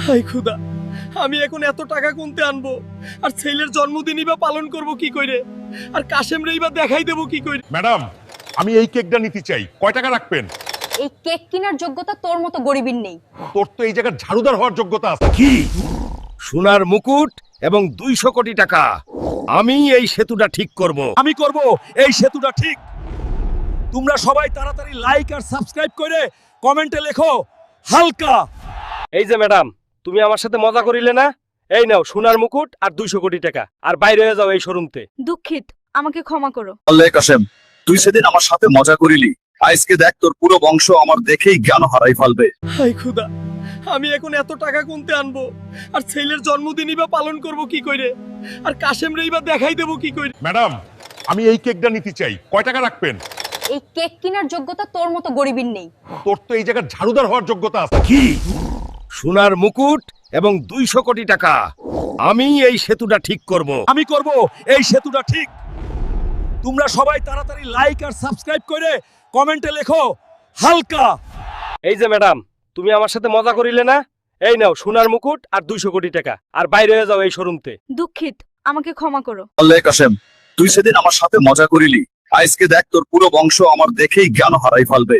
High খুদা, আমি এখন এত টাকা কোনতে আনবো? আর ছেলের জন্মদিনই বা পালন করব কি কইরে? আর কাশেমরেই বা দেখাই দেব কি কইরে? ম্যাডাম, আমি এই কেকটা নিতে চাই, কয় টাকা রাখবেন? এই কেক কেনার যোগ্যতা তোর মতো গরিবের নেই। তোর তো এই জায়গার ঝাড়ুদার হওয়ার যোগ্যতা আছে। কি সোনার মুকুট এবং 200 কোটি টাকা? আমি এই সেতুটা ঠিক করব। আমি করব এই সেতুটা ঠিক। তোমরা সবাই তাড়াতাড়ি লাইক আর সাবস্ক্রাইব করে কমেন্টে লেখো হালকা। এই যে ম্যাডাম, তুমি আমার সাথে মজা করিলে না? এই নাও সোনার মুকুট আর 200 কোটি টাকা, আর বাইরে হয়ে যাও এই শোরুমতে। দুঃখিত, আমাকে ক্ষমা করো। আল্লাহ কাসেম, তুই সেদিন আমার সাথে মজা করিলি, আজকে দেখ তোর পুরো বংশ আমার দেখেই জ্ঞান হারাই ফেলবে। হাই খুদা, আমি এখন এত টাকা কোনতে আনবো? আর ছেলের জন্মদিনই বা পালন করব কি কইরে? আর কাশেমরেই বা দেখাই দেব কি কইরে? ম্যাডাম, আমি এই কেকটা নিতে চাই, কয় টাকা রাখবেন? এই কেক কেনার যোগ্যতা তোর মতো গরিবের নেই। তোর তো এই জায়গার ঝাড়ুদার হওয়ার যোগ্যতা আছে। কি সোনার মুকুট এবং 200 কোটি টাকা? আমি এই সেতুটা ঠিক করব। আমি করব এই সেতুটা ঠিক। তোমরা সবাই তাড়াতাড়ি লাইক আর সাবস্ক্রাইব করে কমেন্টে লেখো হালকা। এই যে ম্যাডাম, তুমি আমার সাথে মজা করিলে না? এই নাও সোনার মুকুট আর 200 কোটি টাকা, আর বাইরে হয়ে যাও এই শোরুমতে। দুঃখিত, আমাকে ক্ষমা করো। আল্লাহ কাসেম, তুই সেদিন আমার সাথে মজা করিলি, আজকে দেখ তোর পুরো বংশ আমার দেখেই জ্ঞান হারাই ফেলবে।